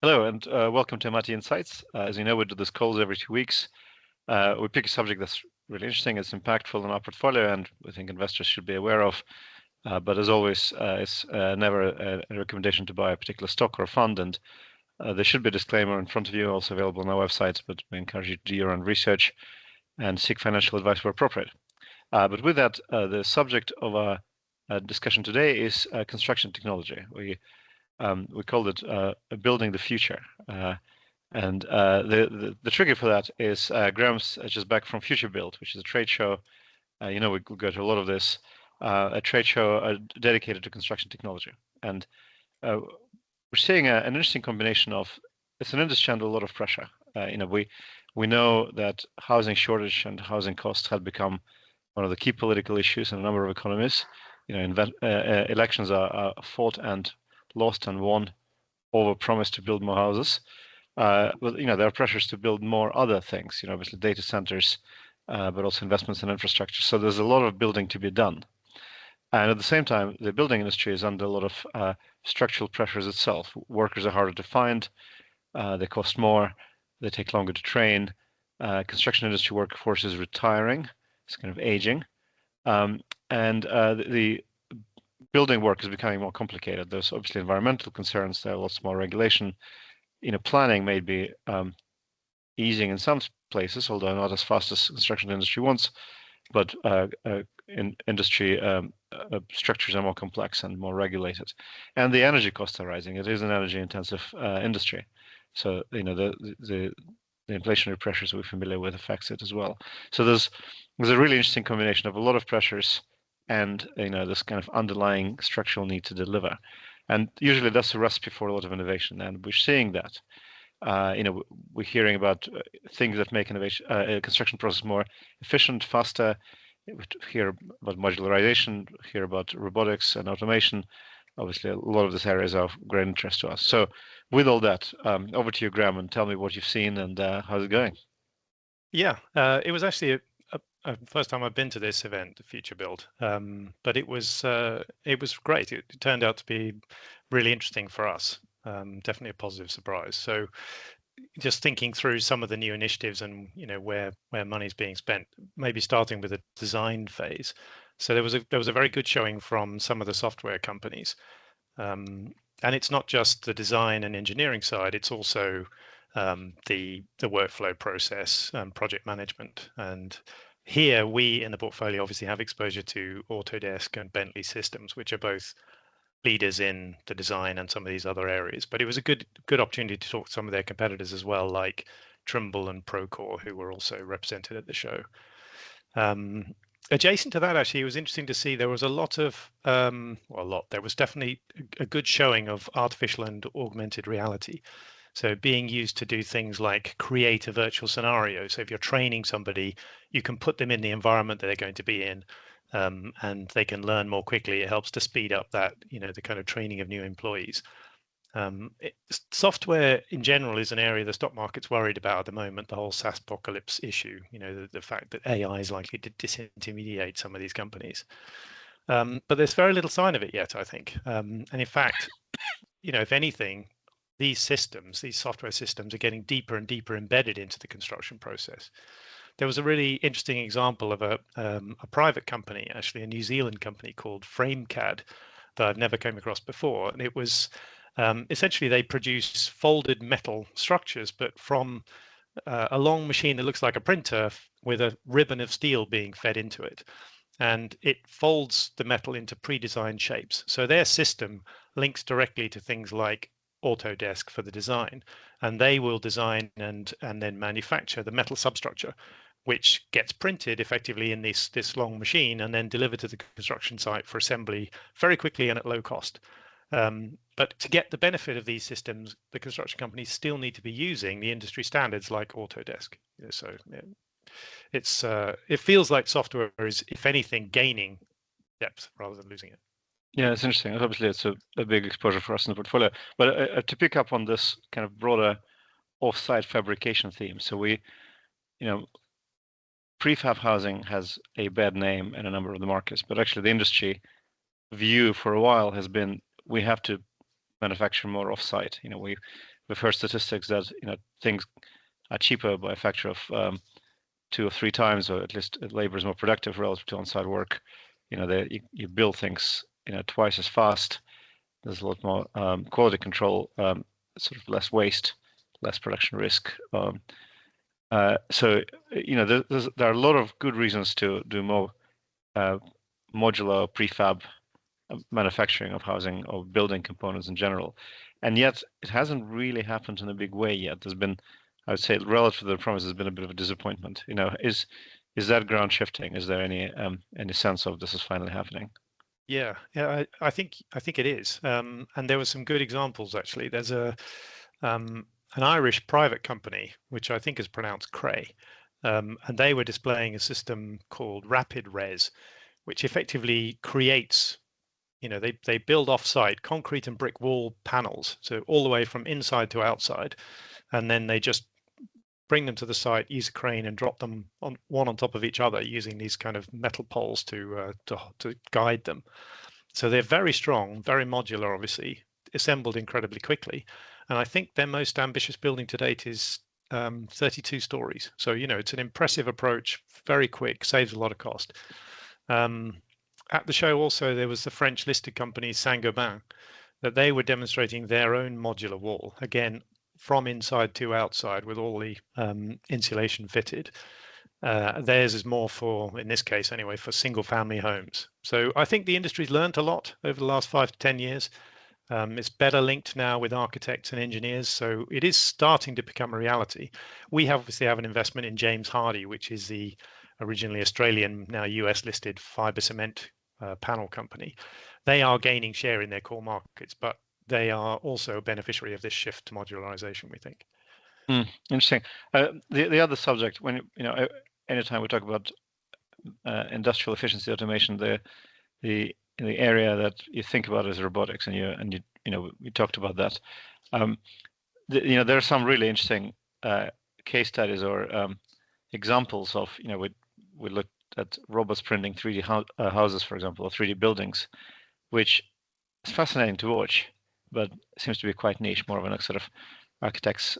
Hello, and welcome to Amati Insights. As you know, we do this calls every 2 weeks. We pick a subject that's really interesting, it's impactful in our portfolio, and we think investors should be aware of. But as always, it's never a recommendation to buy a particular stock or a fund, and there should be a disclaimer in front of you, also available on our website, but we encourage you to do your own research and seek financial advice where appropriate. But with that, the subject of our discussion today is construction technology. We called it building the future. And the trigger for that is Graeme's just back from Future Build, which is a trade show. We go to a lot of this, a trade show dedicated to construction technology. And we're seeing an interesting combination of, it's an industry under a lot of pressure. We know that housing shortage and housing costs have become one of the key political issues in a number of economies. Elections are fought and lost and won over promise to build more houses. But there are pressures to build more other things, obviously data centers, but also investments in infrastructure. So there's a lot of building to be done. And at the same time, the building industry is under a lot of structural pressures itself. Workers are harder to find, they cost more, they take longer to train. Construction industry workforce is retiring, it's kind of aging. And the building work is becoming more complicated. There's obviously environmental concerns, there are lots more regulation. Planning may be easing in some places, although not as fast as construction industry wants, but in industry structures are more complex and more regulated. And the energy costs are rising. It is an energy intensive industry. So, the inflationary pressures we're familiar with affects it as well. So there's a really interesting combination of a lot of pressures and this kind of underlying structural need to deliver, and usually that's a recipe for a lot of innovation, and we're seeing that. We're hearing about things that make innovation, construction process more efficient, faster. We hear about modularization, hear about robotics and automation. Obviously, a lot of these areas are of great interest to us. So, with all that, over to you, Graeme, and tell me what you've seen and how's it going. Yeah, it was actually a first time I've been to this event, the Future Build, but it was great. It turned out to be really interesting for us. Definitely a positive surprise. So, just thinking through some of the new initiatives and where money's being spent, maybe starting with the design phase. So there was a very good showing from some of the software companies, and it's not just the design and engineering side; it's also the workflow process and project management. And here we in the portfolio obviously have exposure to Autodesk and Bencke systems, which are both leaders in the design and some of these other areas. But it was a good opportunity to talk to some of their competitors as well, like Trimble and Procore, who were also represented at the show. Adjacent to that, actually, it was interesting to see there was a lot of, there was definitely a good showing of artificial and augmented reality. So being used to do things like create a virtual scenario. So if you're training somebody, you can put them in the environment that they're going to be in, and they can learn more quickly. It helps to speed up that, the kind of training of new employees. Software in general is an area the stock market's worried about at the moment, the whole SaaS apocalypse issue, the fact that AI is likely to disintermediate some of these companies. But there's very little sign of it yet, I think. And in fact, if anything, these software systems are getting deeper and deeper embedded into the construction process. There was a really interesting example of a private company, actually a New Zealand company called FrameCAD that I've never come across before. And it was essentially they produce folded metal structures, but from a long machine that looks like a printer with a ribbon of steel being fed into it. And it folds the metal into pre-designed shapes. So their system links directly to things like Autodesk for the design, and they will design and then manufacture the metal substructure, which gets printed effectively in this long machine and then delivered to the construction site for assembly very quickly and at low cost. But to get the benefit of these systems, the construction companies still need to be using the industry standards like Autodesk. So it feels like software is, if anything, gaining depth rather than losing it. Yeah, it's interesting. Obviously, it's a big exposure for us in the portfolio. But to pick up on this kind of broader off-site fabrication theme, so we, prefab housing has a bad name in a number of the markets, but actually the industry view for a while has been we have to manufacture more off-site. we've heard statistics that things are cheaper by a factor of 2 or 3 times, or at least labor is more productive relative to on-site work. You build things twice as fast. There's a lot more quality control, sort of less waste, less production risk. So there are a lot of good reasons to do more modular prefab manufacturing of housing or building components in general, and yet it hasn't really happened in a big way yet. There's been, I would say, relative to the promise, there's been a bit of a disappointment. Is that ground shifting? Is there any sense of this is finally happening? Yeah, I think it is, and there were some good examples actually. There's an Irish private company which I think is pronounced Cray, and they were displaying a system called Rapid Res, which effectively creates, they build off-site concrete and brick wall panels, so all the way from inside to outside, and then they just bring them to the site, use a crane, and drop them one on top of each other using these kind of metal poles to guide them. So they're very strong, very modular, obviously, assembled incredibly quickly. And I think their most ambitious building to date is 32 stories. So, it's an impressive approach, very quick, saves a lot of cost. At the show also, there was the French listed company Saint-Gobain, that they were demonstrating their own modular wall, again, from inside to outside with all the insulation fitted. Theirs is more for, in this case anyway, for single family homes. So I think the industry's learned a lot over the last 5 to 10 years. It's better linked now with architects and engineers, so it is starting to become a reality. We obviously have an investment in James Hardie, which is the originally Australian, now US listed fiber cement panel company. They are gaining share in their core markets, but they are also a beneficiary of this shift to modularization, we think. Interesting. The other subject, when anytime we talk about industrial efficiency automation, the area that you think about is robotics, and we talked about that. There are some really interesting case studies or examples of we looked at robots printing 3D houses, for example, or 3D buildings, which is fascinating to watch, but seems to be quite niche, more of an sort of architect's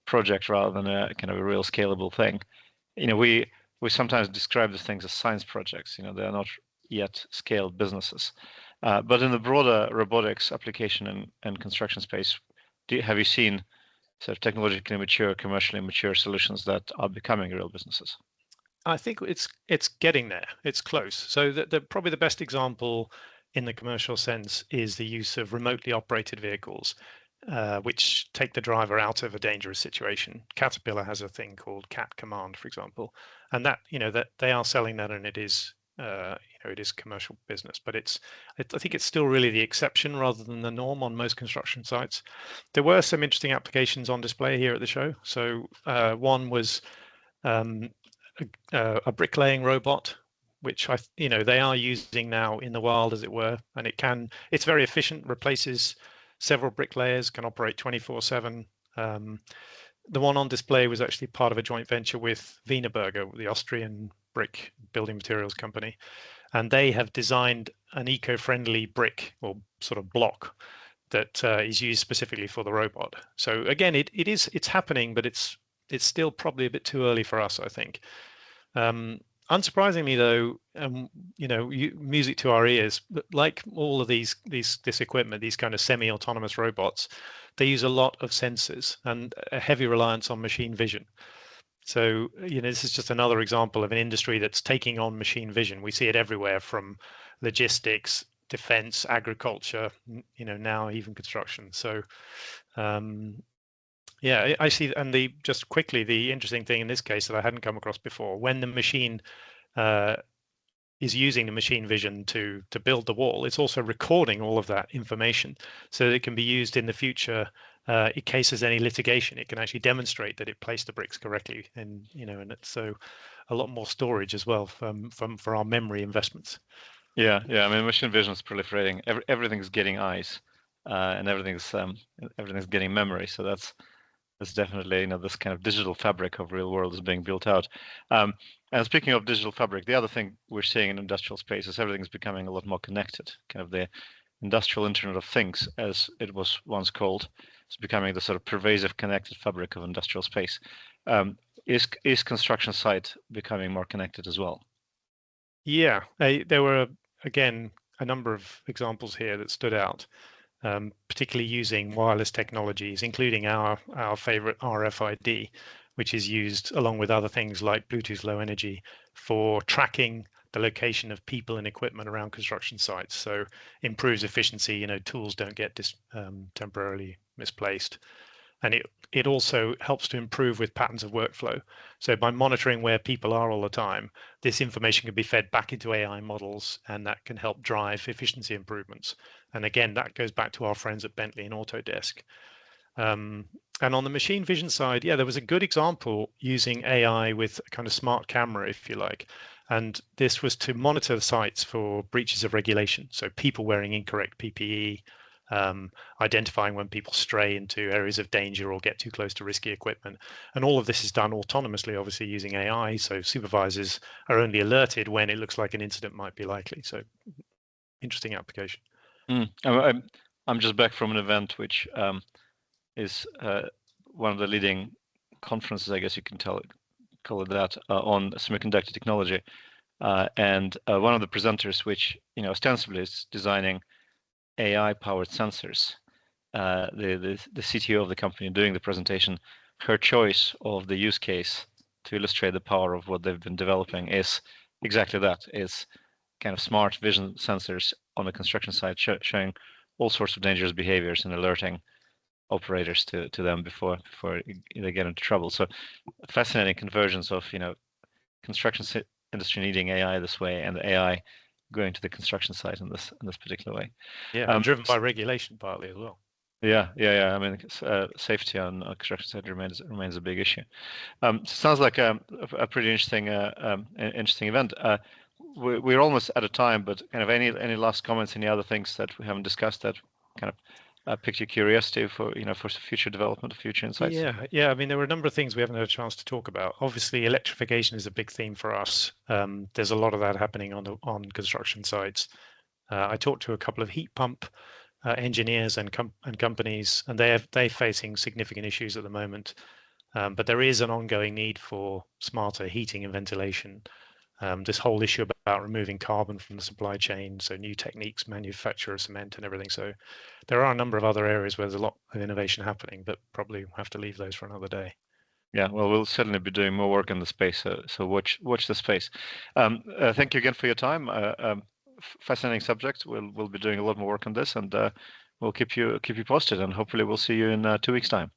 project rather than a kind of a real scalable thing. We sometimes describe these things as science projects. They are not yet scaled businesses. But in the broader robotics application and construction space, have you seen sort of technologically mature, commercially mature solutions that are becoming real businesses? I think it's getting there. It's close. So probably the best example in the commercial sense is the use of remotely operated vehicles, which take the driver out of a dangerous situation. Caterpillar has a thing called Cat Command, for example, and that they are selling that, and it is it is commercial business, but I think it's still really the exception rather than the norm on most construction sites. There were some interesting applications on display here at the show. So one was a bricklaying robot, which they are using now in the wild, as it were, and it's very efficient, replaces several bricklayers, can operate 24/7. The one on display was actually part of a joint venture with Wienerberger, the Austrian brick building materials company, and they have designed an eco-friendly brick or sort of block that is used specifically for the robot. So again, it's happening, but it's still probably a bit too early for us, I think. Unsurprisingly, though, music to our ears. But like all of this equipment, these kind of semi-autonomous robots, they use a lot of sensors and a heavy reliance on machine vision. So this is just another example of an industry that's taking on machine vision. We see it everywhere, from logistics, defense, agriculture, now even construction. So yeah, I see. And just quickly, the interesting thing in this case that I hadn't come across before, when the machine is using the machine vision to build the wall, it's also recording all of that information so that it can be used in the future in case there's any litigation. It can actually demonstrate that it placed the bricks correctly, and and it's so a lot more storage as well for our memory investments. Yeah. I mean, machine vision is proliferating. Everything's getting eyes, and everything's getting memory. So that's definitely this kind of digital fabric of real world is being built out. And speaking of digital fabric, the other thing we're seeing in industrial space is everything's becoming a lot more connected. Kind of the industrial Internet of Things, as it was once called. It's becoming the sort of pervasive connected fabric of industrial space. Is construction site becoming more connected as well? Yeah, there were, again, a number of examples here that stood out, particularly using wireless technologies, including our favorite RFID, which is used along with other things like Bluetooth Low Energy for tracking the location of people and equipment around construction sites. So improves efficiency, tools don't get temporarily misplaced. And it also helps to improve with patterns of workflow. So by monitoring where people are all the time, this information can be fed back into AI models, and that can help drive efficiency improvements. And again, that goes back to our friends at Bentley and Autodesk. And on the machine vision side, yeah, there was a good example using AI with a kind of smart camera, if you like. And this was to monitor the sites for breaches of regulation. So people wearing incorrect PPE, identifying when people stray into areas of danger or get too close to risky equipment. And all of this is done autonomously, obviously using AI. So supervisors are only alerted when it looks like an incident might be likely. So interesting application. I'm just back from an event which is one of the leading conferences, I guess you can call it that, on semiconductor technology. And one of the presenters, which ostensibly is designing AI-powered sensors, the CTO of the company doing the presentation, her choice of the use case to illustrate the power of what they've been developing is exactly that: is kind of smart vision sensors on the construction site, showing all sorts of dangerous behaviors and alerting operators to them before they get into trouble. So fascinating convergence of construction industry needing AI this way, and the AI going to the construction site in this particular way. Yeah, and driven by regulation partly as well. Yeah. I mean, safety on a construction site remains a big issue. Sounds like a pretty interesting event. We're almost out of time, but kind of any last comments, any other things that we haven't discussed that kind of piqued your curiosity for for future development, future insights? Yeah. I mean, there were a number of things we haven't had a chance to talk about. Obviously, electrification is a big theme for us. There's a lot of that happening on construction sites. I talked to a couple of heat pump engineers and companies, and they're facing significant issues at the moment. But there is an ongoing need for smarter heating and ventilation. This whole issue about removing carbon from the supply chain, so new techniques, manufacture of cement and everything. So there are a number of other areas where there's a lot of innovation happening, but probably we'll have to leave those for another day. Yeah, well, we'll certainly be doing more work in the space, so watch the space. Thank you again for your time. Fascinating subject. We'll be doing a lot more work on this, and we'll keep you posted, and hopefully we'll see you in 2 weeks' time.